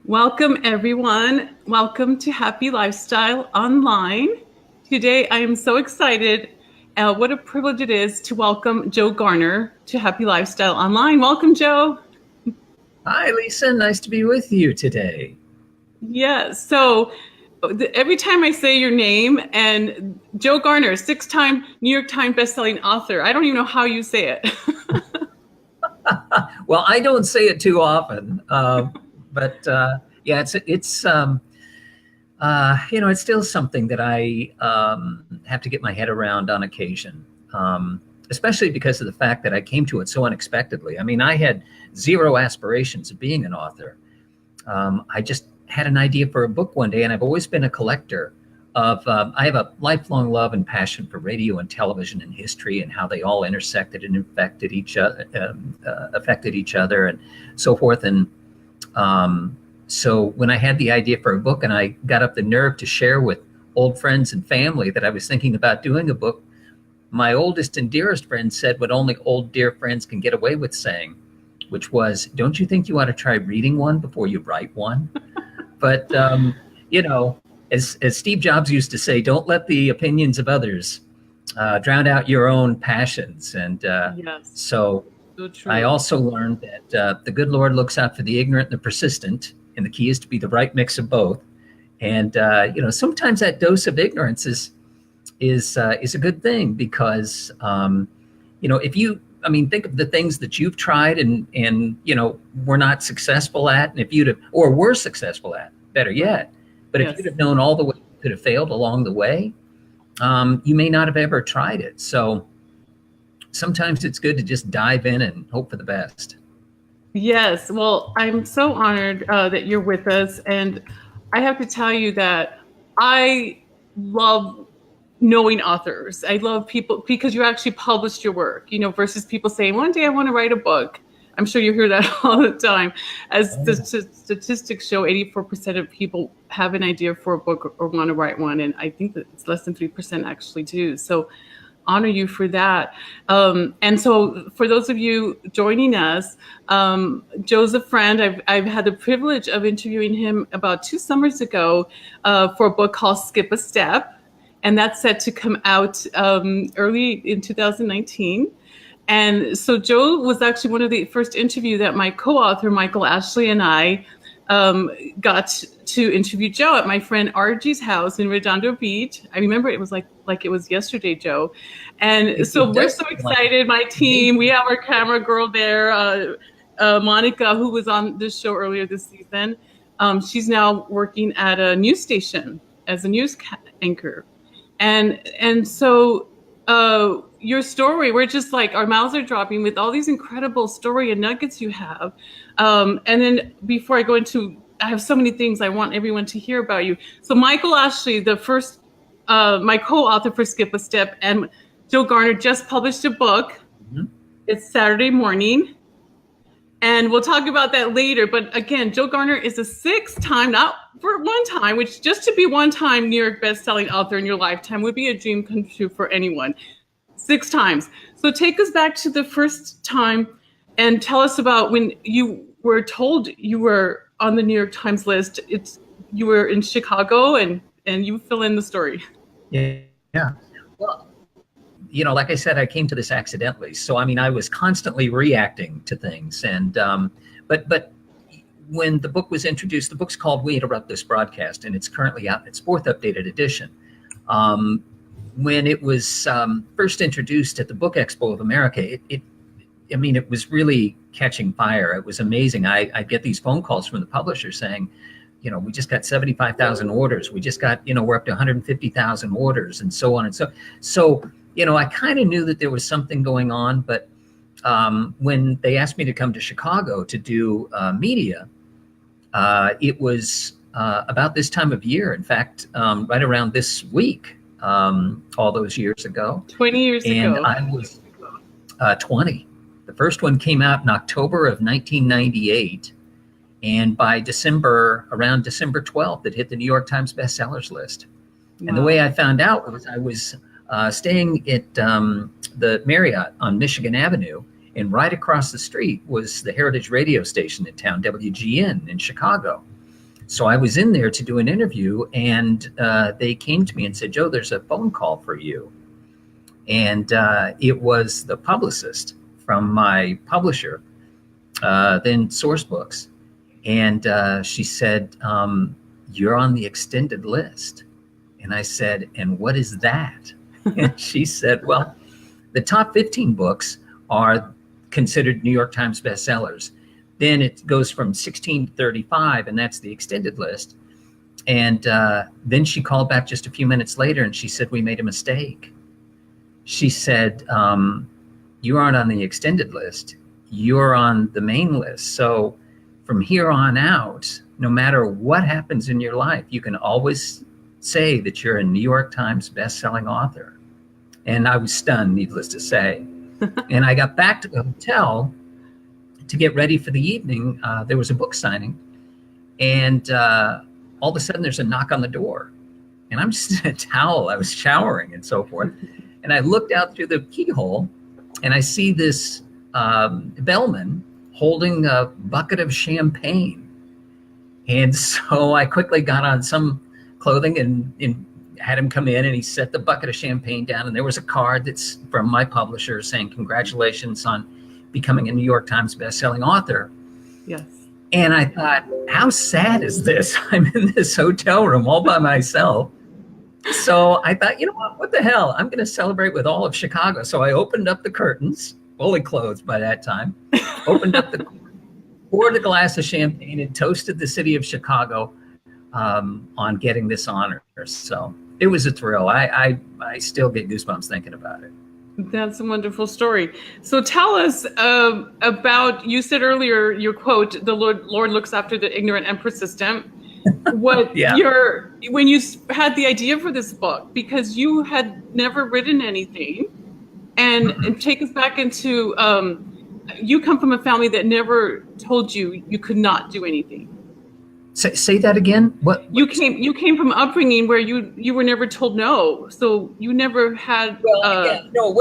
Welcome, everyone. Welcome to Happy Lifestyle Online. Today, I am so excited. What a privilege it is to welcome Joe Garner to Happy Lifestyle Online. Welcome, Joe. Hi, Lisa. Nice to be with you today. Yes. So every time I say your name, and Joe Garner, six-time New York Times bestselling author, I don't even know how you say it. Well, I don't say it too often, but yeah, it's still something that I have to get my head around on occasion, especially because of the fact that I came to it so unexpectedly. I mean, I had zero aspirations of being an author. I just had an idea for a book one day, and I've always been a collector of. I have a lifelong love and passion for radio and television and history and how they all intersected and affected each other, and so forth. And so when I had the idea for a book, and I got up the nerve to share with old friends and family that I was thinking about doing a book, my oldest and dearest friend said what only old dear friends can get away with saying, which was, "Don't you think you ought to try reading one before you write one?" But you know, as Steve Jobs used to say, don't let the opinions of others drown out your own passions. And Yes, so so true. I also learned that the good Lord looks out for the ignorant and the persistent, and the key is to be the right mix of both. And sometimes that dose of ignorance is a good thing because if you, I mean, think of the things that you've tried and were not successful at, and if you'd have, or were successful at, better yet. But if Yes. you'd have known all the way you could have failed along the way, you may not have ever tried it. So sometimes it's good to just dive in and hope for the best. Yes, well, I'm so honored that you're with us. And I have to tell you that I love knowing authors. I love people because you actually published your work, versus people saying, one day I want to write a book. I'm sure you hear that all the time. As the statistics show, 84% of people have an idea for a book or want to write one. And I think that it's less than 3% actually do. So honor you for that. And so for those of you joining us, Joe's a friend. I've had the privilege of interviewing him about 2 summers ago for a book called Skip a Step. And that's set to come out early in 2019. And so Joe was actually one of the first interview that my co-author, Michael Ashley, and I got to interview Joe at my friend RG's house in Redondo Beach. I remember it was like it was yesterday, Joe. And so we're so excited, my team. We have our camera girl there, Monica, who was on this show earlier this season. She's now working at a news station as a news anchor. And so your story, we're just like, our mouths are dropping with all these incredible story and nuggets you have. And then before I go into, I have so many things I want everyone to hear about you. So Michael Ashley, the first, my co-author for Skip a Step, and Joe Garner just published a book. Mm-hmm. It's Saturday morning. And we'll talk about that later. But again, Joe Garner is a 6-time, not for one time, which just to be one-time New York best-selling author in your lifetime would be a dream come true for anyone. 6 times. So take us back to the first time and tell us about when you were told you were on the New York Times list. You were in Chicago, and you fill in the story. Yeah. Well, like I said, I came to this accidentally. So, I mean, I was constantly reacting to things. And, but when the book was introduced, the book's called We Interrupt This Broadcast, and it's currently out in its 4th updated edition. When it was first introduced at the Book Expo of America, it was really catching fire. It was amazing. I get these phone calls from the publisher saying, we just got 75,000 orders. We just got, we're up to 150,000 orders, and so on and so. I kind of knew that there was something going on, but when they asked me to come to Chicago to do media, it was about this time of year. In fact, right around this week, all those years ago. 20 years and ago. And I was 20. The first one came out in October of 1998. And by around December 12th, it hit the New York Times bestsellers list. Wow. And the way I found out was I was staying at the Marriott on Michigan Avenue, and right across the street was the Heritage radio station in town, WGN in Chicago. So I was in there to do an interview, and they came to me and said, Joe, there's a phone call for you. And it was the publicist from my publisher, then Source Books. And she said, you're on the extended list. And I said, and what is that? And she said, well, the top 15 books are considered New York Times bestsellers. Then it goes from 16 to 35, and that's the extended list. And then she called back just a few minutes later, and she said, we made a mistake. She said, you aren't on the extended list. You're on the main list. So from here on out, no matter what happens in your life, you can always say that you're a New York Times bestselling author. And I was stunned, needless to say. And I got back to the hotel to get ready for the evening. There was a book signing, and all of a sudden there's a knock on the door. And I'm just in a towel. I was showering and so forth. And I looked out through the keyhole, and I see this bellman holding a bucket of champagne. And so I quickly got on some clothing and had him come in, and he set the bucket of champagne down. And there was a card that's from my publisher saying, congratulations on becoming a New York Times bestselling author. Yes. And I thought, how sad is this? I'm in this hotel room all by myself. So I thought, you know what the hell? I'm going to celebrate with all of Chicago. So I opened up the curtains, fully clothed by that time, opened up the, poured a glass of champagne, and toasted the city of Chicago on getting this honor. So it was a thrill. I still get goosebumps thinking about it. That's a wonderful story. So tell us about, you said earlier, your quote, the Lord looks after the ignorant and persistent. What when you had the idea for this book, because you had never written anything, and take us back into, you come from a family that never told you you could not do anything. Say that again. What you came from upbringing where you were never told no, so you never had. Well, no,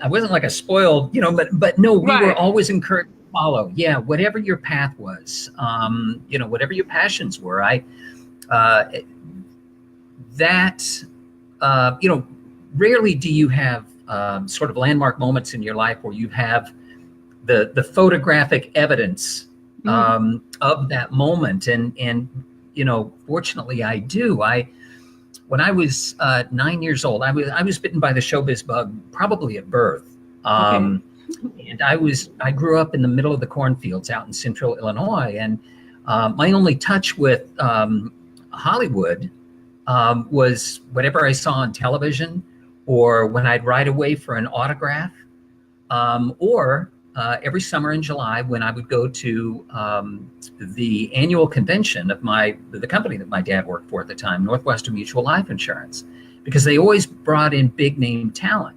I wasn't like a spoiled, but no, we were always encouraged to follow. Yeah, whatever your path was, whatever your passions were. Rarely do you have sort of landmark moments in your life where you have the photographic evidence of that moment. And fortunately I do. When I was 9 years old, I was bitten by the showbiz bug probably at birth. And I grew up in the middle of the cornfields out in central Illinois. And my only touch with Hollywood was whatever I saw on television, or when I'd ride away for an autograph, or every summer in July when I would go to the annual convention of the company that my dad worked for at the time, Northwestern Mutual Life Insurance, because they always brought in big name talent.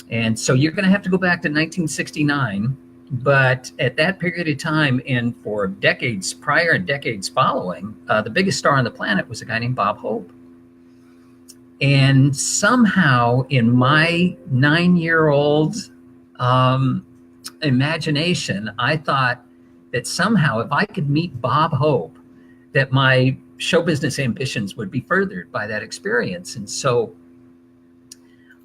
And so you're going to have to go back to 1969. But at that period of time, and for decades prior and decades following, the biggest star on the planet was a guy named Bob Hope. And somehow in my 9-year-old imagination, I thought that somehow if I could meet Bob Hope, that my show business ambitions would be furthered by that experience. And so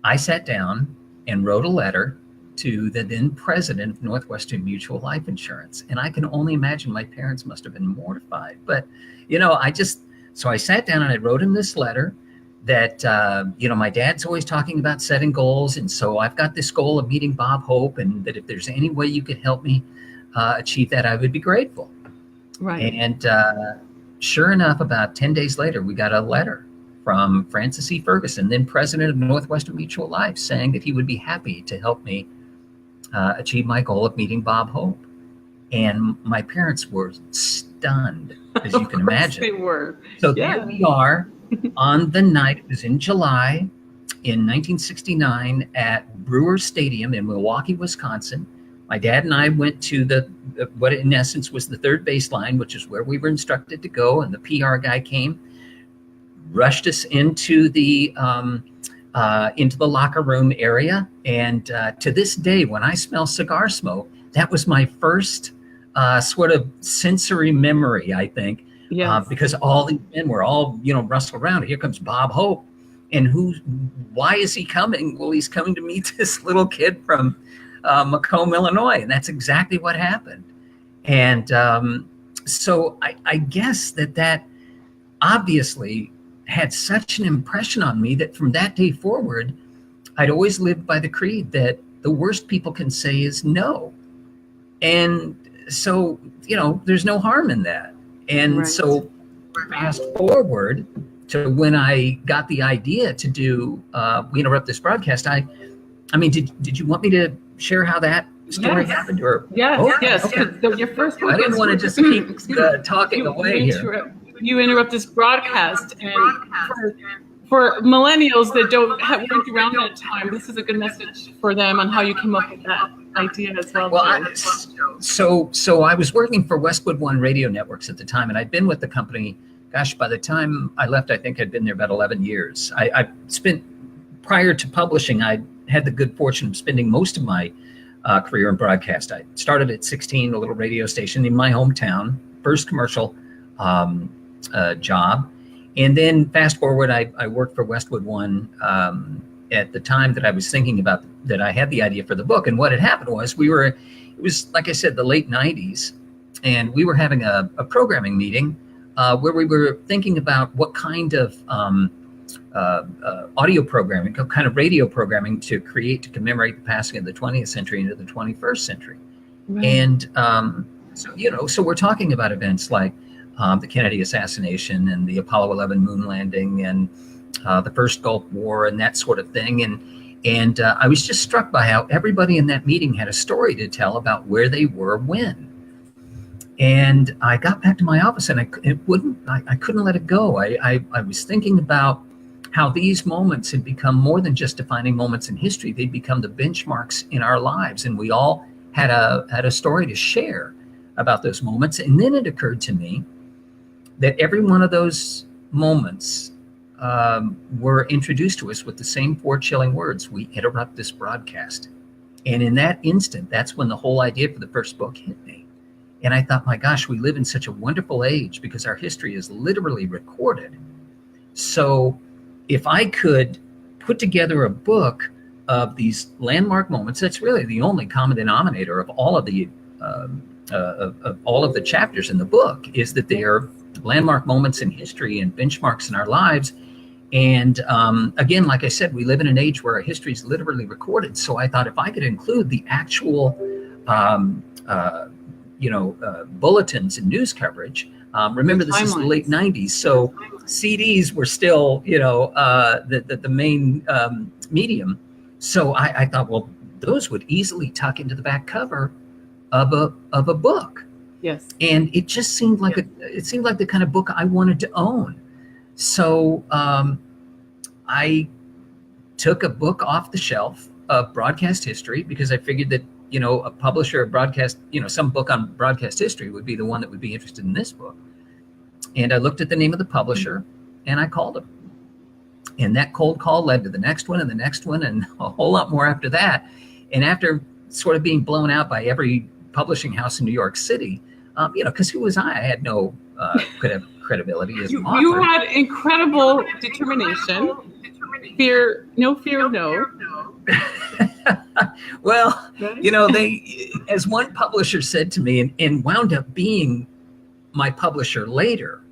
I sat down and wrote a letter to the then president of Northwestern Mutual Life Insurance. And I can only imagine my parents must have been mortified. But, so I sat down and I wrote him this letter that, my dad's always talking about setting goals. And so I've got this goal of meeting Bob Hope, and that if there's any way you could help me achieve that, I would be grateful. Right. And sure enough, about 10 days later, we got a letter from Francis E. Ferguson, then president of Northwestern Mutual Life, saying that he would be happy to help me achieve my goal of meeting Bob Hope. And my parents were stunned, as you can imagine. They were. So there we are on the night, it was in July in 1969 at Brewer Stadium in Milwaukee, Wisconsin. My dad and I went to what in essence was the third baseline, which is where we were instructed to go. And the PR guy came, rushed us into the locker room area. And to this day, when I smell cigar smoke, that was my first sort of sensory memory, I think, Yes. because all these men were all, rustled around. Here comes Bob Hope. And why is he coming? Well, he's coming to meet this little kid from Macomb, Illinois. And that's exactly what happened. And so I guess that obviously had such an impression on me that from that day forward, I'd always lived by the creed that the worst people can say is no. And so, there's no harm in that. And so fast forward to when I got the idea to do We Interrupt This Broadcast, I mean, did you want me to share how that story happened? Or yes. Okay. So your first book I didn't want to just keep talking away here. You interrupt this broadcast, and for millennials that weren't around that time, this is a good message for them on how you came up with that idea as well. Well, so I was working for Westwood One Radio Networks at the time, and I'd been with the company. Gosh, by the time I left, I think I'd been there about 11 years. I spent, prior to publishing, I had the good fortune of spending most of my career in broadcast. I started at 16, a little radio station in my hometown, first commercial job. And then fast forward, I worked for Westwood One at the time that I was thinking about that I had the idea for the book. And what had happened was it was, like I said, the late 90s, and we were having a programming meeting where we were thinking about what kind of audio programming, kind of radio programming to create to commemorate the passing of the 20th century into the 21st century. Right. And so we're talking about events like the Kennedy assassination and the Apollo 11 moon landing and the first Gulf War and that sort of thing. And I was just struck by how everybody in that meeting had a story to tell about where they were when. And I got back to my office and I couldn't let it go. I was thinking about how these moments had become more than just defining moments in history. They'd become the benchmarks in our lives. And we all had a story to share about those moments. And then it occurred to me that every one of those moments were introduced to us with the same 4 chilling words: we interrupt this broadcast. And in that instant, that's when the whole idea for the first book hit me. And I thought, my gosh, we live in such a wonderful age because our history is literally recorded. So if I could put together a book of these landmark moments, that's really the only common denominator of all of the chapters in the book, is that they are landmark moments in history and benchmarks in our lives. And again, like I said, we live in an age where our history is literally recorded. So I thought if I could include the actual bulletins and news coverage. Remember, this is the late 90s, so CDs were still, the main medium. So I thought, well, those would easily tuck into the back cover of a book. Yes. And it just seemed like the kind of book I wanted to own. So I took a book off the shelf of broadcast history because I figured that a publisher of broadcast, some book on broadcast history would be the one that would be interested in this book. And I looked at the name of the publisher and I called him. And that cold call led to the next one and the next one and a whole lot more after that. And after sort of being blown out by every publishing house in New York City, because who was I? I had no credibility as an author. You had incredible determination. Fear no. Well, they, as one publisher said to me, and wound up being my publisher later.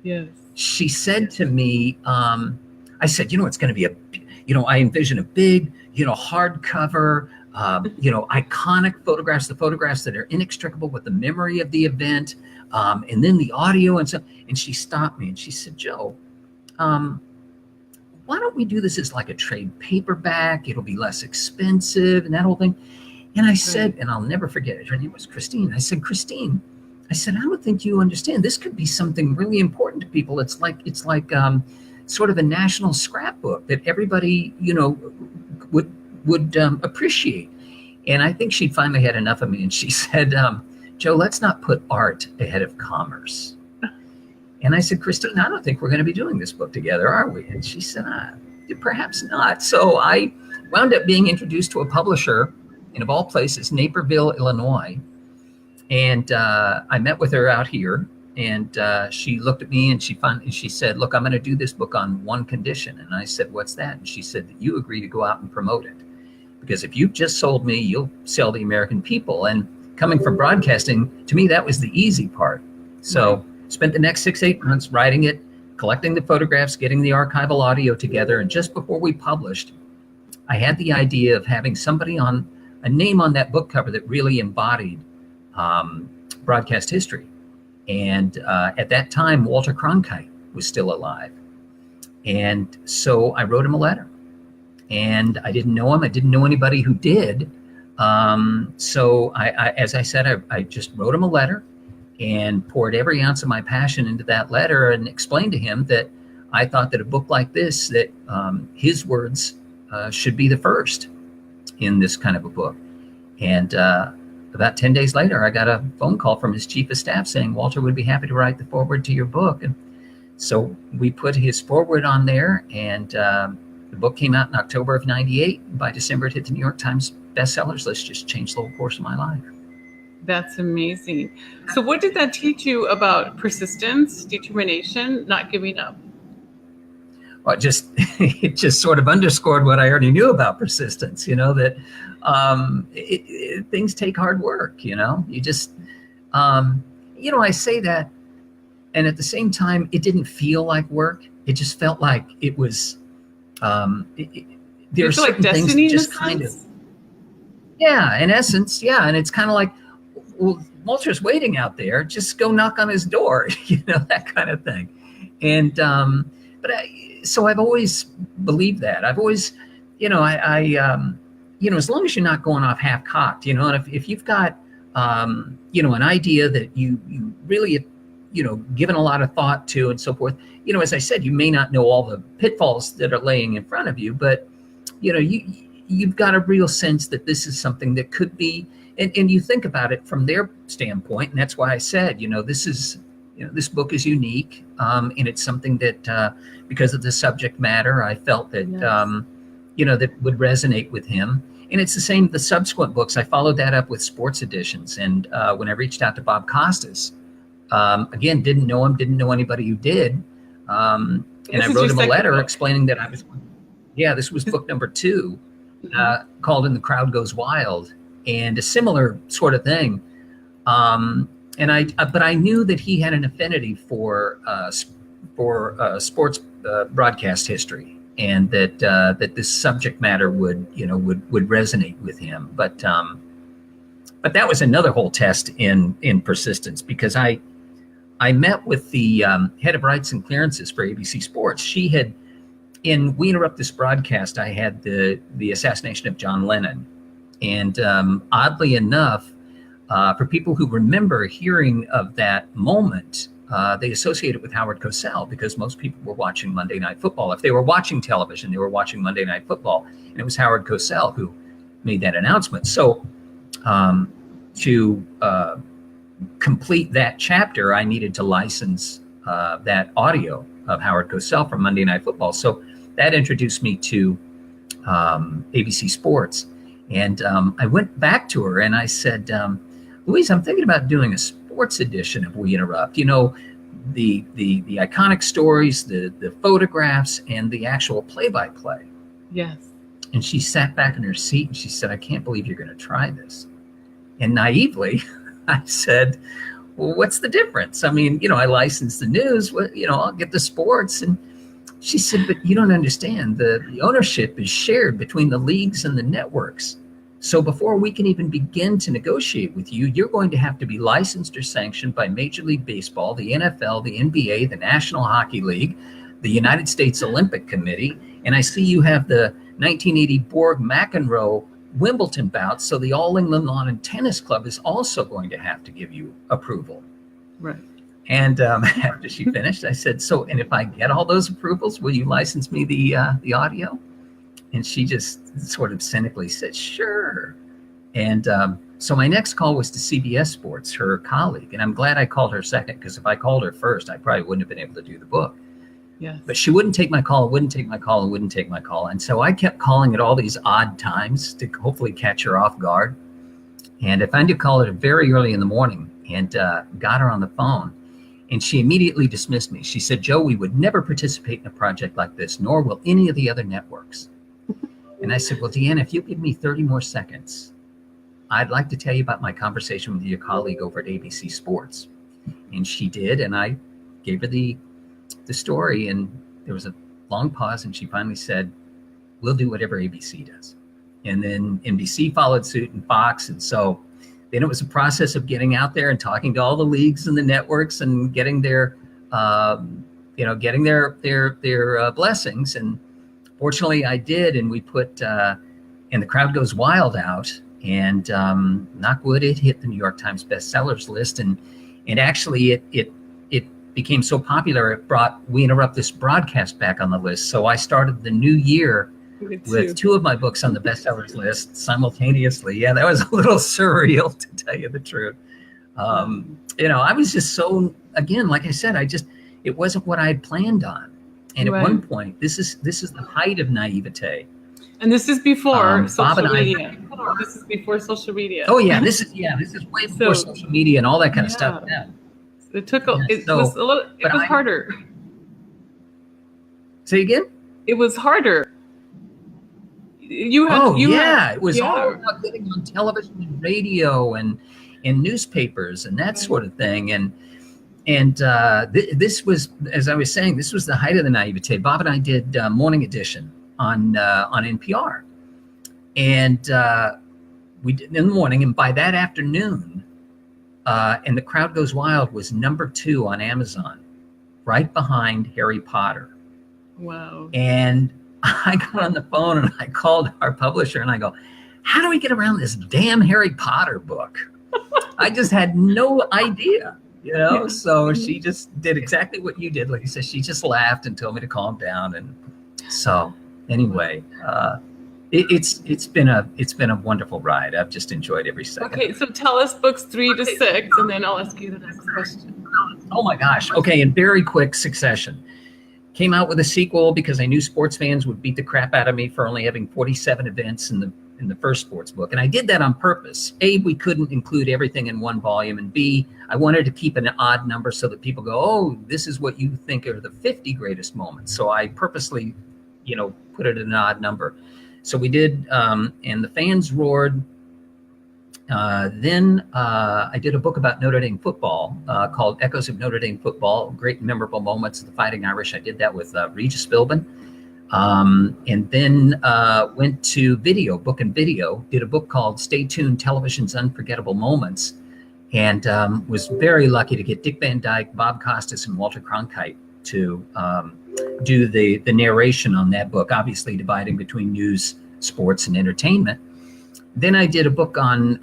Yes. She said to me, I said, it's going to be I envision a big, hardcover, iconic photographs, the photographs that are inextricable with the memory of the event, and then the audio and so. And she stopped me and she said, Joe, why don't we do this as like a trade paperback? It'll be less expensive and that whole thing. And I said, and I'll never forget it, her name was Christine. I said, Christine, I don't think you understand. This could be something really important to people. It's like sort of a national scrapbook that everybody, would appreciate. And I think she finally had enough of me. And she said, Joe, let's not put art ahead of commerce. And I said, Christine, I don't think we're going to be doing this book together, are we? And she said, perhaps not. So I wound up being introduced to a publisher in, of all places, Naperville, Illinois. And I met with her out here. And she looked at me and she said, look, I'm going to do this book on one condition. And I said, what's that? And she said that you agree to go out and promote it. Because if you've just sold me, you'll sell the American people. And coming from broadcasting, to me, that was the easy part. So spent the next 6-8 months writing it, collecting the photographs, getting the archival audio together. And just before we published, I had the idea of having somebody on a name on that book cover that really embodied broadcast history. And at that time, Walter Cronkite was still alive. And so I wrote him a letter. And I didn't know him. I didn't know anybody who did. So I as I said, I just wrote him a letter and poured every ounce of my passion into that letter and explained to him that I thought that a book like this, that his words should be the first in this kind of a book. And about 10 days later, I got a phone call from his chief of staff saying, Walter would be happy to write the foreword to your book. And so we put his foreword on there, and the book came out in October of '98. By December, it hit the New York Times bestsellers list. Just changed the whole course of my life. That's amazing. So what did that teach you about persistence, determination, not giving up? Well, it just sort of underscored what I already knew about persistence, that things take hard work, you just, I say that, and at the same time, it didn't feel like work. It just felt like it was, there are certain like things that just kind of, yeah, in essence, yeah. And it's kind of like, well, Walter's waiting out there, just go knock on his door, that kind of thing. And, so I've always believed that. I've always, as long as you're not going off half cocked, and if you've got, an idea that you really, given a lot of thought to and so forth, as I said, you may not know all the pitfalls that are laying in front of you, but, you've got a real sense that this is something that could be, and you think about it from their standpoint. And that's why I said, this book is unique, and it's something that, because of the subject matter, I felt that, that would resonate with him. And it's the same, the subsequent books, I followed that up with sports editions. And when I reached out to Bob Costas, again, didn't know him, didn't know anybody who did. And I wrote him a letter explaining that this was book number 2, called And the Crowd Goes Wild, and a similar sort of thing. But I knew that he had an affinity for sports broadcast history, and that this subject matter would resonate with him. But that was another whole test in persistence, because I met with the head of rights and clearances for ABC Sports. She had, in We Interrupt This Broadcast, I had the assassination of John Lennon, and oddly enough, for people who remember hearing of that moment, they associate it with Howard Cosell, because most people were watching Monday Night Football. If they were watching television, they were watching Monday Night Football, and it was Howard Cosell who made that announcement. So to complete that chapter, I needed to license that audio of Howard Cosell from Monday Night Football. So that introduced me to ABC Sports. And I went back to her and I said, Louise, I'm thinking about doing a sports edition of We Interrupt. The iconic stories, the photographs, and the actual play-by-play. Yes. And she sat back in her seat and she said, I can't believe you're going to try this. And naively, I said, well, what's the difference? I mean, I license the news, I'll get the sports. And she said, but you don't understand. The ownership is shared between the leagues and the networks. So before we can even begin to negotiate with you, you're going to have to be licensed or sanctioned by Major League Baseball, the NFL, the NBA, the National Hockey League, the United States Olympic Committee. And I see you have the 1980 Borg-McEnroe Wimbledon bout. So the All England Lawn and Tennis Club is also going to have to give you approval. Right. And after she finished, I said, so, and if I get all those approvals, will you license me the audio? And she just sort of cynically said, sure. And so my next call was to CBS Sports, her colleague. And I'm glad I called her second, because if I called her first, I probably wouldn't have been able to do the book. Yes. But she wouldn't take my call, wouldn't take my call, and wouldn't take my call. And so I kept calling at all these odd times to hopefully catch her off guard. And I finally called her very early in the morning and got her on the phone. And she immediately dismissed me. She said, Joe, we would never participate in a project like this, nor will any of the other networks. And I said, well, Deanna, if you give me 30 more seconds, I'd like to tell you about my conversation with your colleague over at ABC Sports. And she did, and I gave her the story, and there was a long pause, and she finally said, we'll do whatever ABC does. And then NBC followed suit, and Fox, and so then it was a process of getting out there and talking to all the leagues and the networks and getting their blessings. And fortunately, I did, and we put and The Crowd Goes Wild out, and knock wood, it hit the New York Times bestsellers list, and actually it became so popular it brought We Interrupt This broadcast back on the list. So I started the new year with two of my books on the bestsellers list simultaneously. Yeah, that was a little surreal, to tell you the truth. I was just so, again, like I said, it wasn't what I had planned on. And at one point, this is the height of naivete. And this is before social media. This is before social media. Oh yeah, this is way before social media and all that kind of stuff. Yeah. It was harder. Say again? It was harder. It was all about getting on television and radio and newspapers and that sort of thing. And this was, as I was saying, this was the height of the naivete. Bob and I did Morning Edition on NPR, and we did in the morning. And by that afternoon, and The Crowd Goes Wild was #2 on Amazon, right behind Harry Potter. Wow! And I got on the phone and I called our publisher and I go, "How do we get around this damn Harry Potter book?" I just had no idea. So she just did exactly what you did, Lisa. She just laughed and told me to calm down. And so anyway, it's been a wonderful ride. I've just enjoyed every second. Okay, so tell us books 3 to 6, and then I'll ask you the next question. Oh my gosh. Okay, in very quick succession. Came out with a sequel because I knew sports fans would beat the crap out of me for only having 47 events in the first sports book. And I did that on purpose. A, we couldn't include everything in one volume. And B, I wanted to keep an odd number so that people go, oh, this is what you think are the 50 greatest moments. So I purposely, put it at an odd number. So we did, and the fans roared. Then I did a book about Notre Dame football called Echoes of Notre Dame Football, Great and Memorable Moments of the Fighting Irish. I did that with Regis Philbin. And then went to book and video, did a book called Stay Tuned, Television's Unforgettable Moments, and was very lucky to get Dick Van Dyke, Bob Costas, and Walter Cronkite to do the narration on that book, obviously dividing between news, sports, and entertainment. Then I did a book on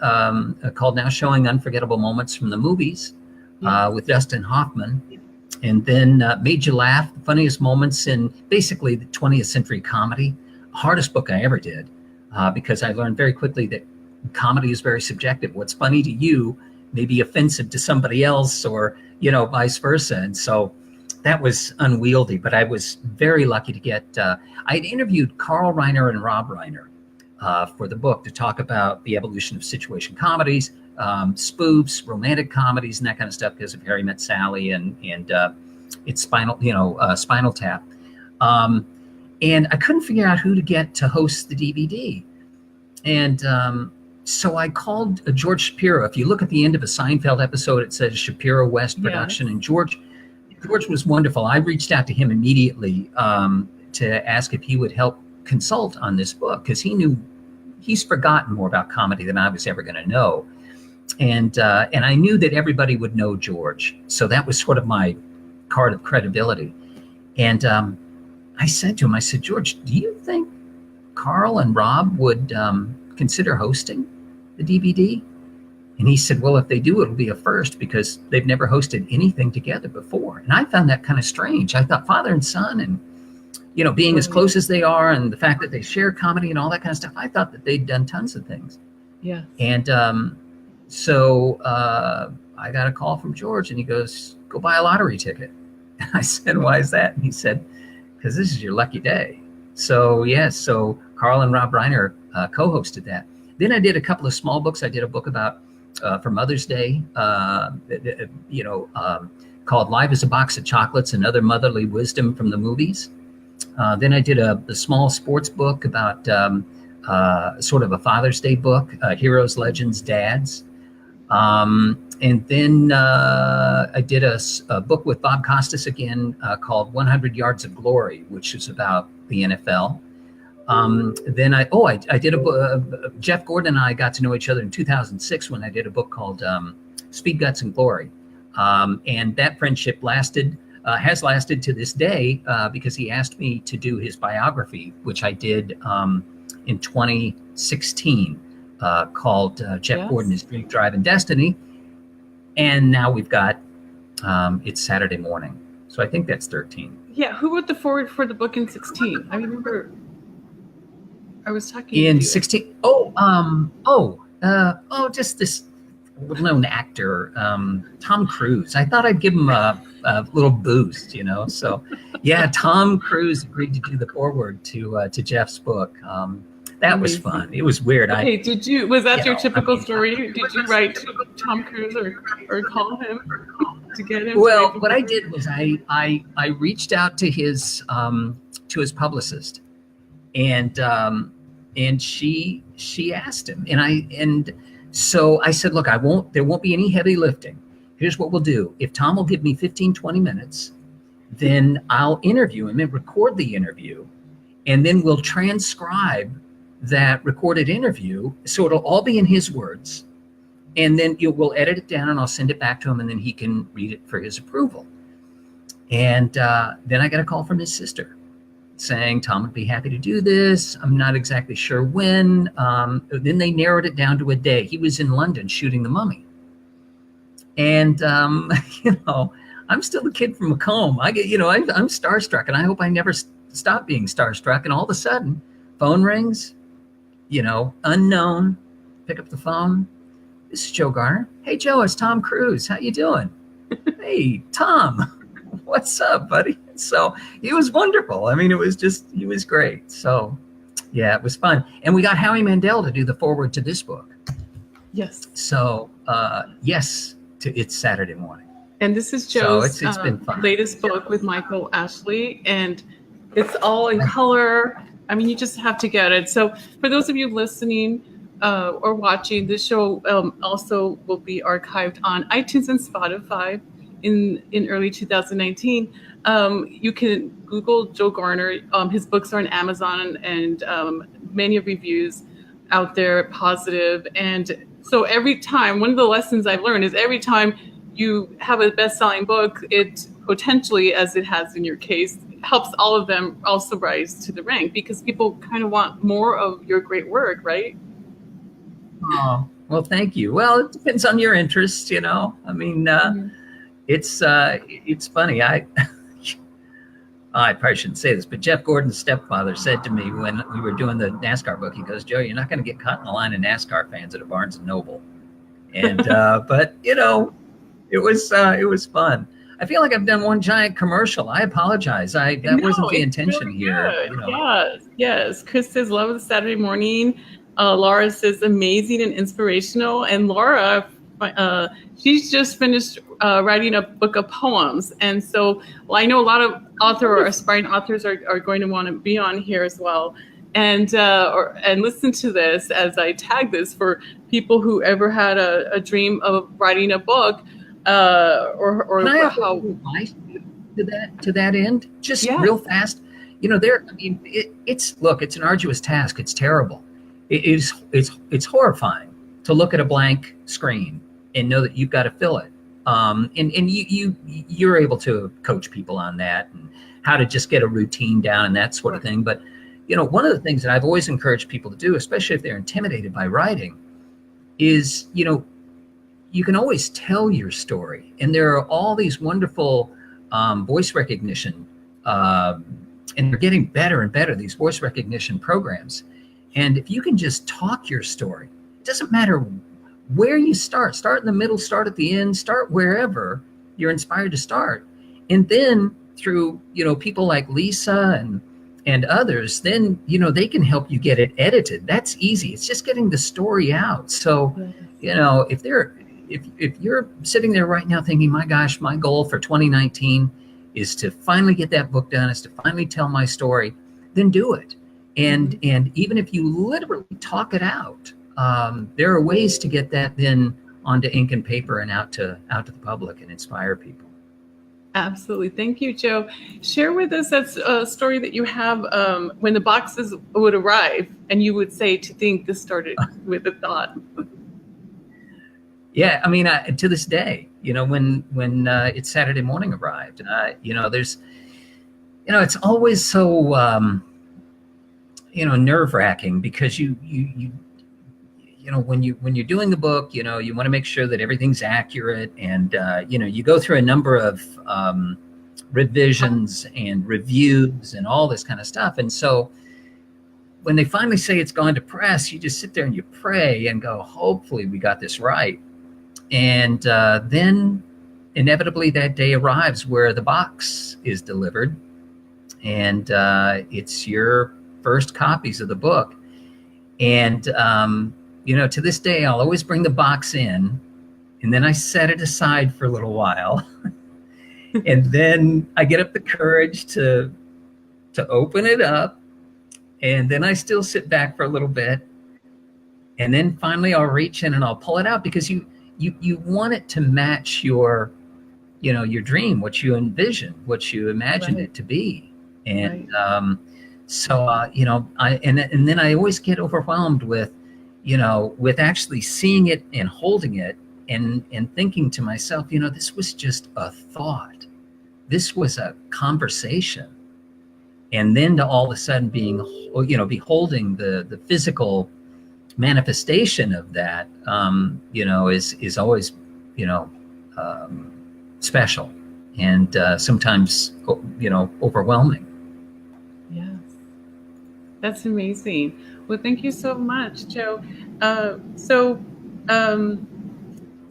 called Now Showing Unforgettable Moments from the Movies with Dustin Hoffman. And then Made You Laugh, the funniest moments in basically the 20th century comedy. Hardest book I ever did because I learned very quickly that comedy is very subjective. What's funny to you may be offensive to somebody else, or, vice versa. And so that was unwieldy, but I was very lucky to get, I had interviewed Carl Reiner and Rob Reiner for the book to talk about the evolution of situation comedies, spoofs, romantic comedies, and that kind of stuff because of Harry Met Sally and it's Spinal Tap. And I couldn't figure out who to get to host the DVD. And so I called George Shapiro. If you look at the end of a Seinfeld episode, it says Shapiro West Production. Yes. And George was wonderful. I reached out to him immediately to ask if he would help consult on this book because he's forgotten more about comedy than I was ever going to know. And I knew that everybody would know George. So that was sort of my card of credibility. And I said to him, George, do you think Carl and Rob would consider hosting the DVD? And he said, well, if they do, it'll be a first because they've never hosted anything together before. And I found that kind of strange. I thought father and son and, being as close as they are and the fact that they share comedy and all that kind of stuff, I thought that they'd done tons of things. Yeah. And so I got a call from George and he goes, go buy a lottery ticket. And I said, why is that? And he said, because this is your lucky day. So, yes. So Carl and Rob Reiner co-hosted that. Then I did a couple of small books. I did a book about for Mother's Day, called Life is a Box of Chocolates and Other Motherly Wisdom from the Movies. Then I did a small sports book about sort of a Father's Day book, Heroes, Legends, Dads. And then I did a book with Bob Costas again called 100 Yards of Glory, which is about the NFL. Then I did Jeff Gordon and I got to know each other in 2006 when I did a book called Speed, Guts, and Glory. And that friendship has lasted to this day because he asked me to do his biography, which I did in 2016 called Jeff Gordon, His Dream, Drive, and Destiny. And now we've got It's Saturday Morning. So I think that's 13. Yeah, who wrote the forward for the book in 16? I remember I was talking in to 16. Just this well-known actor, Tom Cruise. I thought I'd give him a little boost, So, yeah, Tom Cruise agreed to do the foreword to Jeff's book. That was fun. It was weird. Okay, was that your typical story? Did you write to Tom Cruise or call him to get him? Well, what I did was I reached out to his publicist, and she asked him, and so I said, look, there won't be any heavy lifting. Here's what we'll do. If Tom will give me 15, 20 minutes, then I'll interview him and record the interview, and then we'll transcribe that recorded interview. So it'll all be in his words, and then we'll edit it down and I'll send it back to him, and then he can read it for his approval. And then I got a call from his sister saying Tom would be happy to do this. I'm not exactly sure when. Then they narrowed it down to a day. He was in London shooting The Mummy. And, I'm still a kid from Macomb. I'm starstruck, and I hope I never stop being starstruck. And all of a sudden, phone rings, unknown, pick up the phone. This is Joe Garner. Hey, Joe, it's Tom Cruise. How you doing? Hey, Tom, what's up, buddy? So he was wonderful. I mean, he was great. So, yeah, it was fun. And we got Howie Mandel to do the foreword to this book. Yes. So, yes, to It's Saturday Morning. And this is Joe's it's been fun. Latest book with Michael Ashley, and it's all in color. I mean, you just have to get it. So for those of you listening or watching, this show also will be archived on iTunes and Spotify in early 2019. You can Google Joe Garner. His books are on Amazon, and many reviews out there, positive. And so every time, one of the lessons I've learned is every time you have a best-selling book, it potentially, as it has in your case, helps all of them also rise to the rank, because people kind of want more of your great work, right? Oh, well, thank you. Well, it depends on your interests, I mean, it's funny. I probably shouldn't say this, but Jeff Gordon's stepfather said to me when we were doing the NASCAR book, he goes, Joe, you're not going to get caught in the line of NASCAR fans at a Barnes and Noble. And, but it was fun. I feel like I've done one giant commercial. I apologize. That wasn't the intention really here. Yes. Chris says, love the Saturday morning. Laura says, amazing and inspirational. And Laura, she's just finished writing a book of poems. And so I know a lot of aspiring authors are going to want to be on here as well. And listen to this as I tag this for people who ever had a dream of writing a book. Or can I have how to that end, just real fast. It's an arduous task. It's terrible. It's horrifying to look at a blank screen and know that you've got to fill it. And you're able to coach people on that and how to just get a routine down and that sort of thing. But one of the things that I've always encouraged people to do, especially if they're intimidated by writing, is you can always tell your story. And there are all these wonderful voice recognition, and they're getting better and better, these voice recognition programs. And if you can just talk your story, it doesn't matter where you start in the middle, start at the end, start wherever you're inspired to start. And then through, people like Lisa and others, then, they can help you get it edited. That's easy. It's just getting the story out. So, if if you're sitting there right now thinking, my gosh, my goal for 2019 is to finally get that book done, is to finally tell my story, then do it. And even if you literally talk it out, there are ways to get that then onto ink and paper and out to the public and inspire people. Absolutely. Thank you, Joe. Share with us that story that you have when the boxes would arrive and you would say, to think this started with a thought. Yeah, I mean, to this day, when it's Saturday morning arrived, there's, it's always so, nerve-wracking, because when you're doing the book, you want to make sure that everything's accurate, and you go through a number of revisions and reviews and all this kind of stuff. And so when they finally say it's gone to press, you just sit there and you pray and go, hopefully we got this right. And then inevitably that day arrives where the box is delivered, and it's your first copies of the book. And to this day, I'll always bring the box in, and then I set it aside for a little while. And then I get up the courage to open it up, and then I still sit back for a little bit. And then finally I'll reach in and I'll pull it out, because you want it to match your dream, what you envision, what you imagine it to be. And and then I always get overwhelmed with actually seeing it and holding it and thinking to myself, this was just a thought. This was a conversation. And then to all of a sudden beholding the physical manifestation of that, is always, special, and sometimes, overwhelming. Yes. That's amazing. Well, thank you so much, Joe.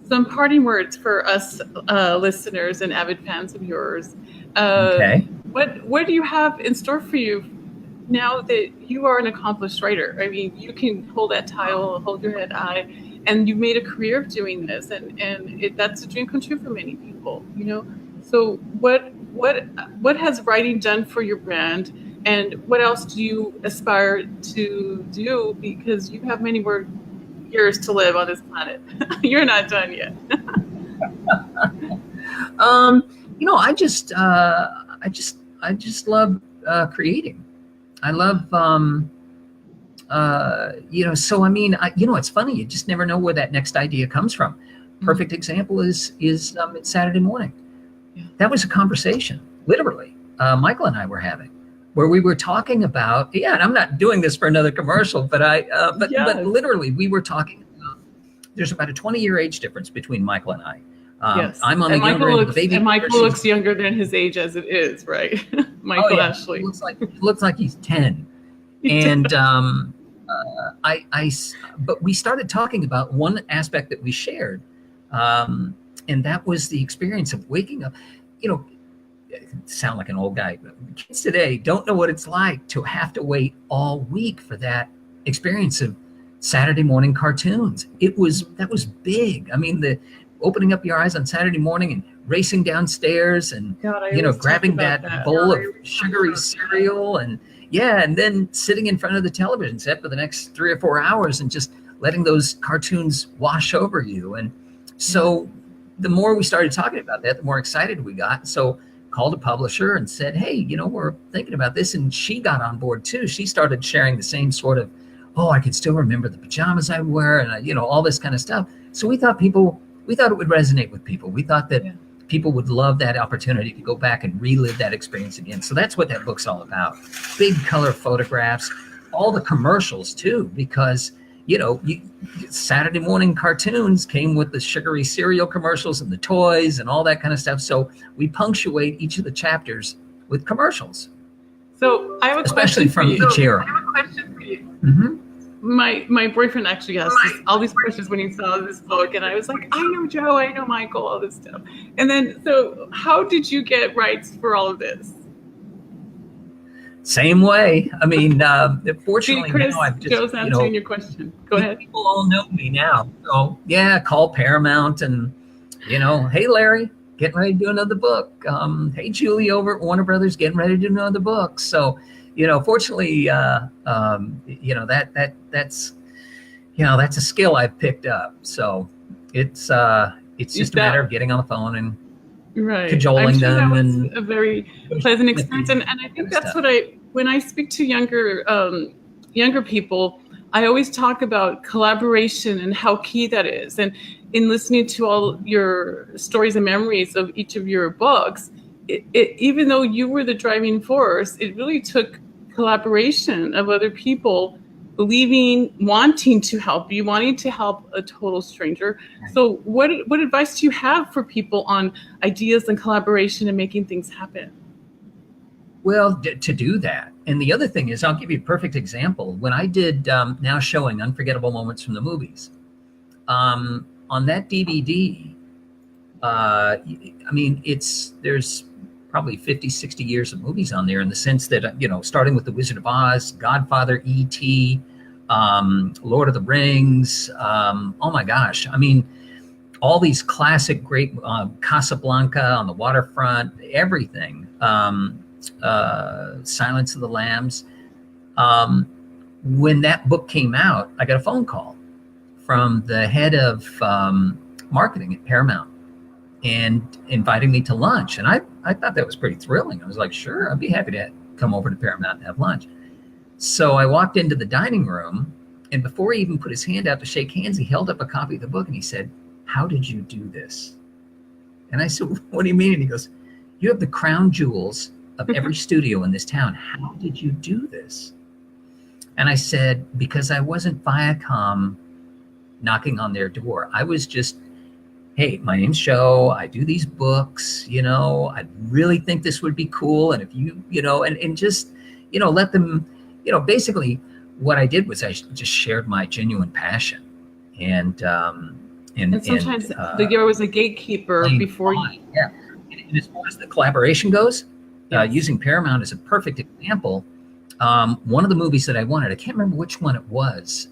Some parting words for us listeners and avid fans of yours. Okay. What do you have in store for you now that you are an accomplished writer? I mean, you can hold that title, hold your head high, and you've made a career of doing this, and that's a dream come true for many people, So what has writing done for your brand, and what else do you aspire to do? Because you have many more years to live on this planet. You're not done yet. I just love creating. I love, so I mean, it's funny. You just never know where that next idea comes from. Perfect example is it's Saturday morning. Yeah. That was a conversation, literally, Michael and I were having, where we were talking about, and I'm not doing this for another commercial, but but literally we were talking about, there's about a 20-year age difference between Michael and I. Yes. I'm on the younger end of the baby. And Michael looks younger than his age as it is, right? Michael Ashley. He looks like he's 10. And but we started talking about one aspect that we shared, and that was the experience of waking up. Sound like an old guy. Kids today don't know what it's like to have to wait all week for that experience of Saturday morning cartoons. That was big. I mean, the opening up your eyes on Saturday morning and racing downstairs and grabbing that bowl of sugary cereal and then sitting in front of the television set for the next 3 or 4 hours and just letting those cartoons wash over you. And so the more we started talking about that, the more excited we got. So called a publisher and said, hey, we're thinking about this. And she got on board too. She started sharing the same sort of, I can still remember the pajamas I wear and, all this kind of stuff. So we thought it would resonate with people. We thought that people would love that opportunity to go back and relive that experience again. So that's what that book's all about. Big color photographs, all the commercials too, because, Saturday morning cartoons came with the sugary cereal commercials and the toys and all that kind of stuff. So we punctuate each of the chapters with commercials. So I have a especially question from each era. I have a question for you. Mm-hmm. My boyfriend actually asked all these questions when he saw this book, and I was like, I know Joe, I know Michael, all this stuff. And then, so how did you get rights for all of this? Same way. I mean, fortunately Chris, now I've just, Joe's answering your question. Go ahead. people all know me now. So yeah, call Paramount and, hey, Larry, getting ready to do another book. Hey, Julie over at Warner Brothers, getting ready to do another book. So, fortunately, that's a skill I've picked up. So it's just a matter of getting on the phone and cajoling them. That was and a very pleasant experience. And I think that's what when I speak to younger people, I always talk about collaboration and how key that is. And in listening to all your stories and memories of each of your books, even though you were the driving force, it really took collaboration of other people believing, wanting to help you, wanting to help a total stranger. So what advice do you have for people on ideas and collaboration and making things happen? Well, to do that. And the other thing is, I'll give you a perfect example. When I did Now Showing Unforgettable Moments from the Movies, on that DVD, there's probably 50, 60 years of movies on there, in the sense that, starting with The Wizard of Oz, Godfather, E.T., Lord of the Rings, oh my gosh. I mean, all these classic, great, Casablanca on the waterfront, everything, Silence of the Lambs. When that book came out, I got a phone call from the head of marketing at Paramount and inviting me to lunch. And I thought that was pretty thrilling. I was like, sure, I'd be happy to come over to Paramount and have lunch. So I walked into the dining room, and before he even put his hand out to shake hands, he held up a copy of the book and he said, "How did you do this?" And I said, "What do you mean?" And he goes, "You have the crown jewels of every studio in this town. How did you do this?" And I said, "Because I wasn't Viacom knocking on their door. I was just, hey, my name's Joe. I do these books, I really think this would be cool. And if you, and just, let them, basically what I did was I just shared my genuine passion. And sometimes the giver was a gatekeeper before you. Yeah. And as far as the collaboration goes, using Paramount as a perfect example, one of the movies that I wanted, I can't remember which one it was.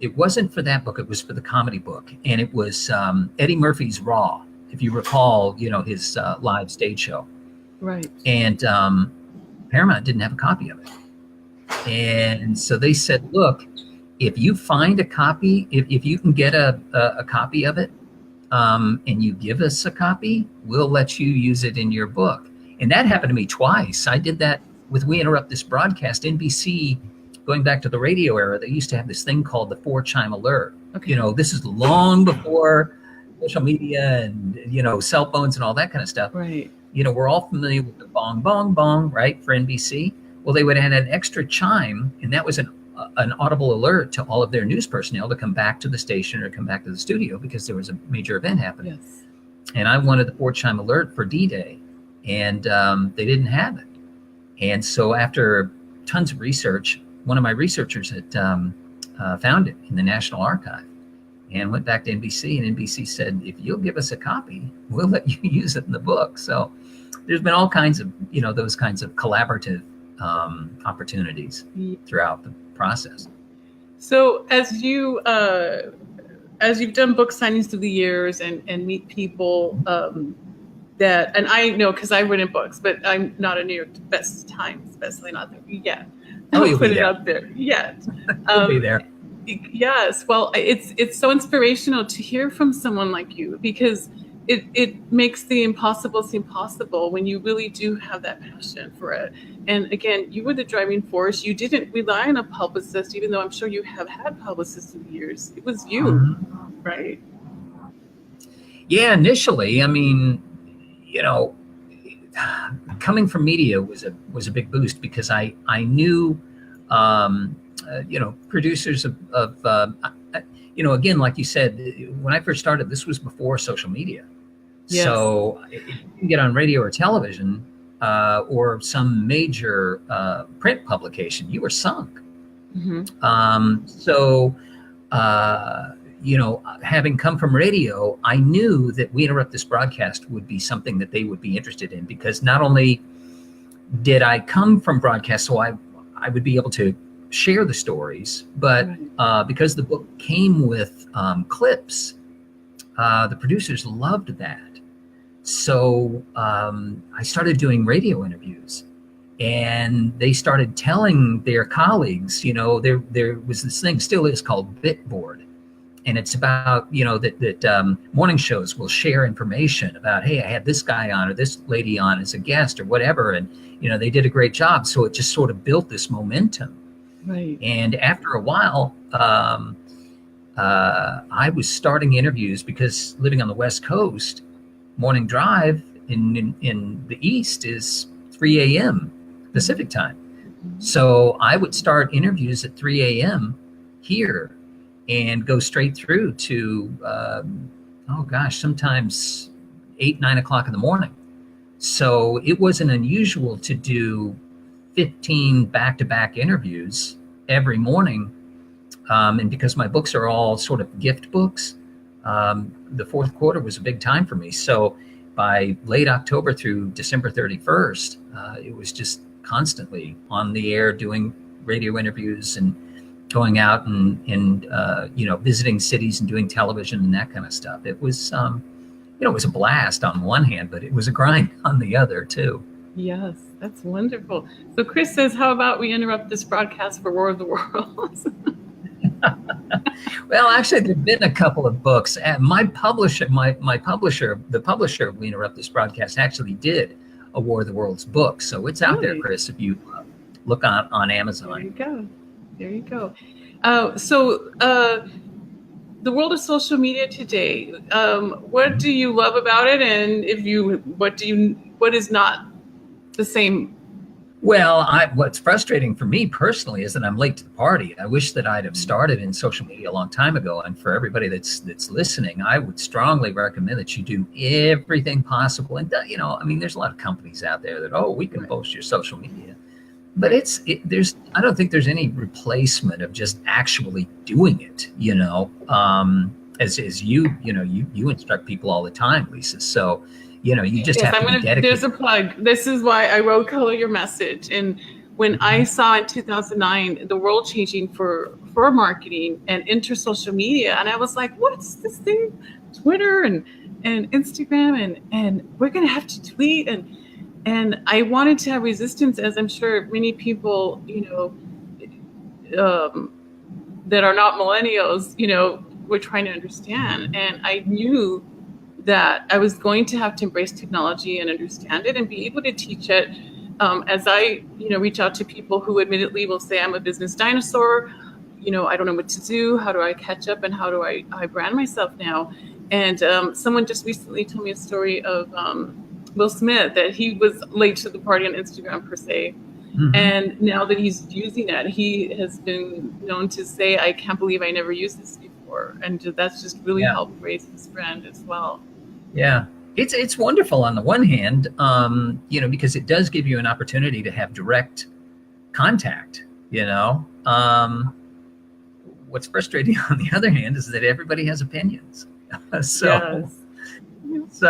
It wasn't for that book. It was for the comedy book. And it was Eddie Murphy's Raw, if you recall, his live stage show. Right. And Paramount didn't have a copy of it. And so they said, look, if you find a copy, if you can get a copy of it, and you give us a copy, we'll let you use it in your book. And that happened to me twice. I did that with We Interrupt This Broadcast. NBC, going back to the radio era, they used to have this thing called the 4-chime alert. Okay. This is long before social media and, cell phones and all that kind of stuff. Right. We're all familiar with the bong, bong, bong, right, for NBC. Well, they would add an extra chime, and that was an audible alert to all of their news personnel to come back to the station or come back to the studio because there was a major event happening. Yes. And I wanted the 4-chime alert for D-Day, and they didn't have it. And so after tons of research, one of my researchers had found it in the National Archive and went back to NBC, and NBC said, if you'll give us a copy, we'll let you use it in the book. So there's been all kinds of, those kinds of collaborative opportunities throughout the process. So as you've done book signings through the years and meet people that, and I know because I've written books, but I'm not a New York Times bestselling author yet. I'll put it out there yet. You'll be there. Yes. Well, it's so inspirational to hear from someone like you, because it makes the impossible seem possible when you really do have that passion for it. And again, you were the driving force. You didn't rely on a publicist, even though I'm sure you have had publicists in the years. It was you, right? Yeah, initially, I mean, coming from media was a big boost, because I knew, producers of again, like you said, when I first started, this was before social media. Yes. So if you can get on radio or television or some major print publication, you were sunk. Mm-hmm. having come from radio, I knew that We Interrupt This Broadcast would be something that they would be interested in, because not only did I come from broadcast, so I would be able to share the stories, but because the book came with clips, the producers loved that. So I started doing radio interviews, and they started telling their colleagues, there was this thing, still is, called Bitboard. And it's about, that morning shows will share information about, hey, I had this guy on or this lady on as a guest or whatever. And, they did a great job. So it just sort of built this momentum. Right. And after a while, I was starting interviews, because living on the West Coast, morning drive in the East is 3 a.m. Pacific time. So I would start interviews at 3 a.m. here and go straight through to, sometimes 8, 9 o'clock in the morning. So it wasn't unusual to do 15 back-to-back interviews every morning. And because my books are all sort of gift books, the fourth quarter was a big time for me. So by late October through December 31st, it was just constantly on the air doing radio interviews and going out and visiting cities and doing television and that kind of stuff. It was, it was a blast on one hand, but it was a grind on the other too. Yes, that's wonderful. So Chris says, how about we interrupt this broadcast for War of the Worlds? Well, actually, there've been a couple of books. My publisher, the publisher of We Interrupt This Broadcast, actually did a War of the Worlds book. So it's out there, Chris, if you look on Amazon. There you go. The world of social media today, what do you love about it? And what is not the same? Well, what's frustrating for me personally is that I'm late to the party. I wish that I'd have started in social media a long time ago. And for everybody that's listening, I would strongly recommend that you do everything possible. And there's a lot of companies out there that, we can post your social media, but I don't think there's any replacement of just actually doing it. As you instruct people all the time, Lisa. So. You just have to be dedicated. There's a plug. This is why I wrote Color Your Message. And when I saw in 2009 the world changing for marketing and social media, and I was like, what's this thing? Twitter and Instagram and we're gonna have to tweet and I wanted to have resistance, as I'm sure many people, that are not millennials, were trying to understand. And I knew that I was going to have to embrace technology and understand it and be able to teach it as I, reach out to people who admittedly will say, I'm a business dinosaur. I don't know what to do. How do I catch up? And how do I brand myself now? And someone just recently told me a story of Will Smith, that he was late to the party on Instagram per se. Mm-hmm. And now that he's using it, he has been known to say, I can't believe I never used this before. And that's just really helped raise his brand as well. Yeah, it's wonderful on the one hand, because it does give you an opportunity to have direct contact. What's frustrating on the other hand is that everybody has opinions. So it's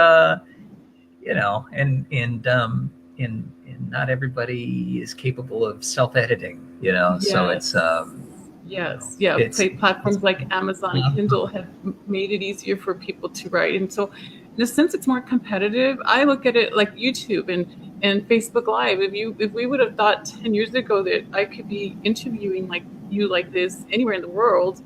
and not everybody is capable of self-editing. So it's platforms like Amazon and Kindle have made it easier for people to write. And so in a sense, it's more competitive. I look at it like YouTube and Facebook Live. If we would have thought 10 years ago that I could be interviewing like this anywhere in the world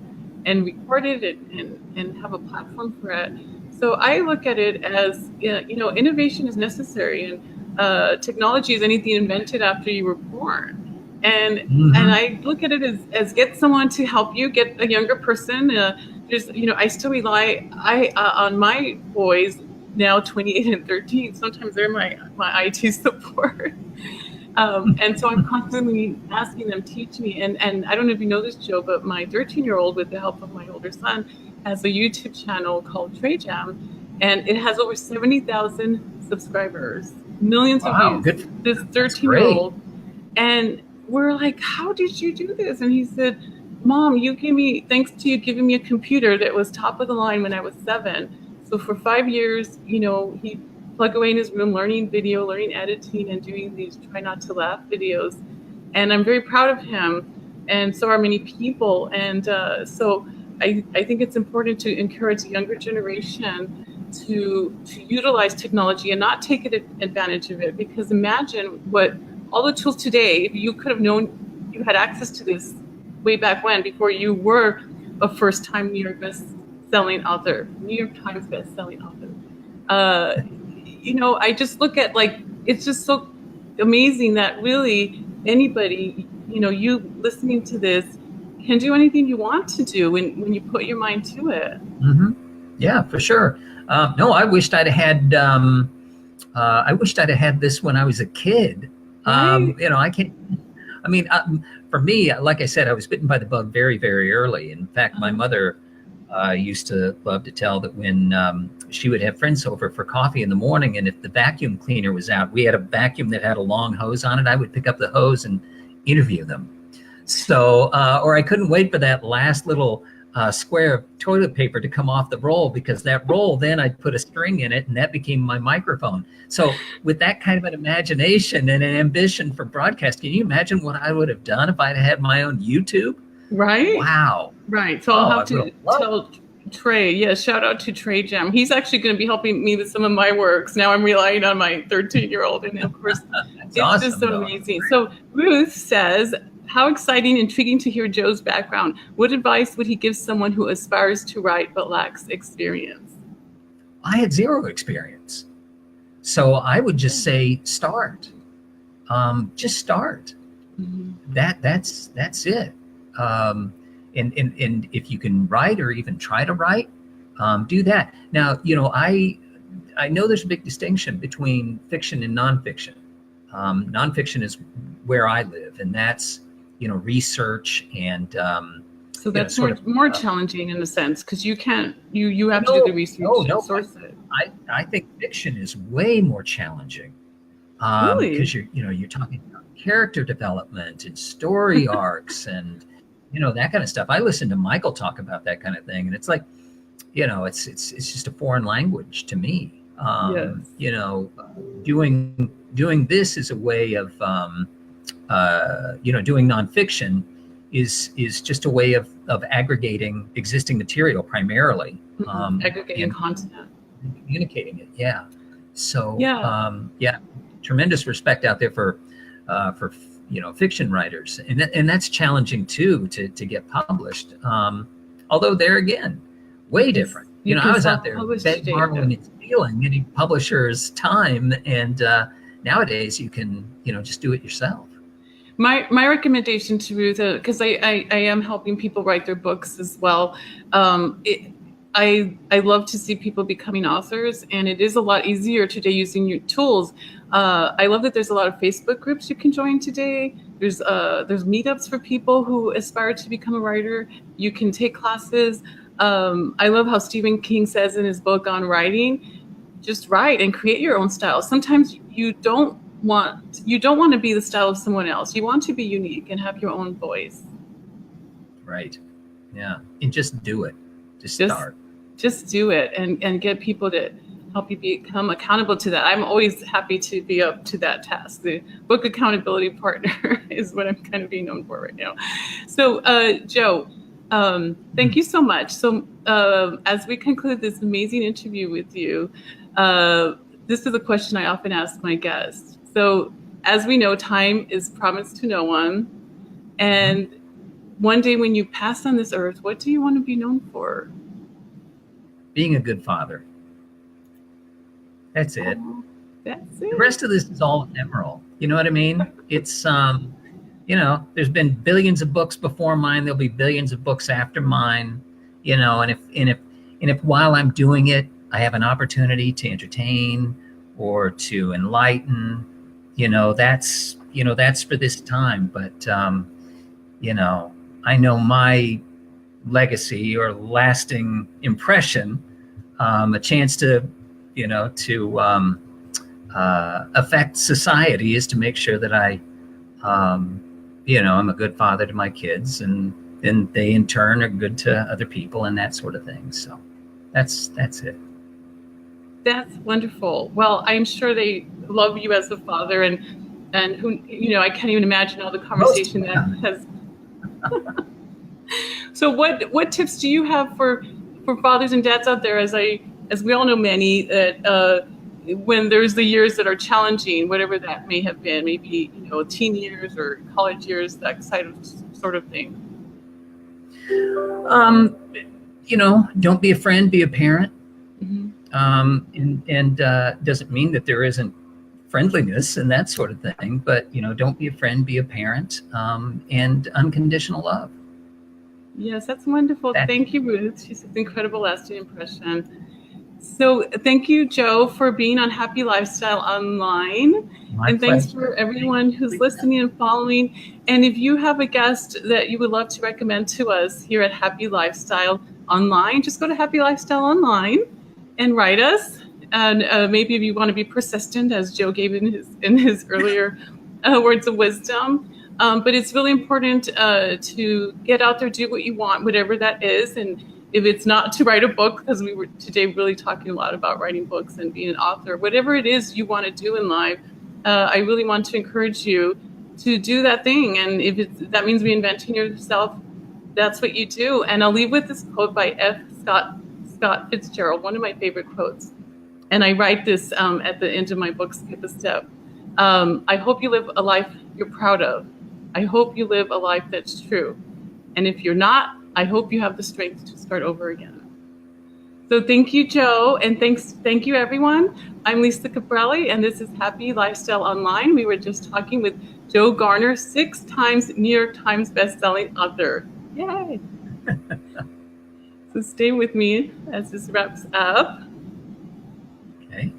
and record it and have a platform for it. So I look at it as, innovation is necessary, and technology is anything invented after you were born. And I look at it as get someone to help you, get a younger person. I still rely on my boys now, 28 and 13. Sometimes they're my IT support. And so I'm constantly asking them, teach me. And I don't know if you know this, Joe, but my 13-year-old, with the help of my older son, has a YouTube channel called Trade Jam. And it has over 70,000 subscribers, millions of views. This 13-year-old. And we're like, how did you do this? And he said, Mom, thanks to you giving me a computer that was top of the line when I was 7. So for 5 years, he plugged away in his room, learning video, learning editing, and doing these try not to laugh videos. And I'm very proud of him. And so are many people. And so I think it's important to encourage the younger generation to utilize technology and not take advantage of it. Because imagine what all the tools today, if you could have known you had access to this way back when, before you were a first-time New York best-selling author, New York Times best-selling author. I just look at, like, it's just so amazing that really anybody, you listening to this, can do anything you want to do when you put your mind to it. Mm-hmm. Yeah, for sure. No, I wished I'd had this when I was a kid. Right? I can't. I mean, for me, like I said, I was bitten by the bug very, very early. In fact, my mother used to love to tell that when she would have friends over for coffee in the morning, and if the vacuum cleaner was out, we had a vacuum that had a long hose on it. I would pick up the hose and interview them. So, or I couldn't wait for that last little square of toilet paper to come off the roll, because that roll, then I'd put a string in it, and that became my microphone. So with that kind of an imagination and an ambition for broadcast, can you imagine what I would have done if I'd had my own YouTube? Right. Wow. Right. So I'll have to tell Trey. Yeah, shout out to Trey Gem. He's actually going to be helping me with some of my works. Now I'm relying on my 13-year-old. And of course, it's awesome, just so amazing. Right. So Ruth says, how exciting, intriguing to hear Joe's background. What advice would he give someone who aspires to write but lacks experience? I had zero experience. So I would just say, start. Just start. Mm-hmm. That's it. And if you can write or even try to write, do that. Now, I know there's a big distinction between fiction and nonfiction. Nonfiction is where I live, and that's, research and so that's more challenging in a sense, because you can't you have to do the research and source it. I think fiction is way more challenging. Really? Because you're talking about character development and story arcs and that kind of stuff. I listen to Michael talk about that kind of thing, and it's like, it's just a foreign language to me. Yes. Doing this is a way of doing nonfiction is just a way of aggregating existing material primarily. Aggregating content. Communicating it. Yeah. So tremendous respect out there for fiction writers, and that's challenging too to get published. Although there again, way different. I was out there borrowing and stealing many publishers' time, and nowadays you can just do it yourself. My recommendation to Ruth, because I am helping people write their books as well. I love to see people becoming authors, and it is a lot easier today using your tools. I love that there's a lot of Facebook groups you can join today. There's meetups for people who aspire to become a writer. You can take classes. I love how Stephen King says in his book on writing, just write and create your own style. Sometimes you don't want to be the style of someone else. You want to be unique and have your own voice. Right. Yeah. And just do it. Just start. Just do it and get people to help you become accountable to that. I'm always happy to be up to that task. The book accountability partner is what I'm kind of being known for right now. So, Joe, thank you so much. So as we conclude this amazing interview with you, this is a question I often ask my guests. So as we know, time is promised to no one. And one day when you pass on this earth, what do you want to be known for? Being a good father. That's it. That's it. The rest of this is all ephemeral. You know what I mean? It's, there's been billions of books before mine. There'll be billions of books after mine, and if while I'm doing it, I have an opportunity to entertain or to enlighten, that's for this time. But, I know my legacy or lasting impression, a chance to affect society is to make sure that I'm a good father to my kids and and they in turn are good to other people and that sort of thing. So that's it. That's wonderful. Well, I'm sure they love you as a father, and who, I can't even imagine all the conversation that has. So what tips do you have for fathers and dads out there, as we all know many, that when there's the years that are challenging, whatever that may have been, maybe teen years or college years, that sort of thing. Don't be a friend, be a parent. Mm-hmm. And doesn't mean that there isn't friendliness and that sort of thing, but don't be a friend, be a parent, and unconditional love. Yes, that's wonderful. Thank you, Ruth. She's an incredible lasting impression. So thank you, Joe, for being on Happy Lifestyle Online. And thanks for everyone who's listening and following. And if you have a guest that you would love to recommend to us here at Happy Lifestyle Online, just go to Happy Lifestyle Online and write us. And maybe if you want to be persistent, as Joe gave in his earlier words of wisdom. But it's really important to get out there, do what you want, whatever that is. And if it's not to write a book, because we were today really talking a lot about writing books and being an author, whatever it is you want to do in life, I really want to encourage you to do that thing. And if that means reinventing yourself, that's what you do. And I'll leave with this quote by F. Scott Fitzgerald, one of my favorite quotes. And I write this at the end of my book, Skip a Step. I hope you live a life you're proud of. I hope you live a life that's true. And if you're not, I hope you have the strength to start over again. So thank you, Joe. And thank you, everyone. I'm Lisa Caprelli, and this is Happy Lifestyle Online. We were just talking with Joe Garner, 6 times New York Times bestselling author. Yay. So stay with me as this wraps up. Okay.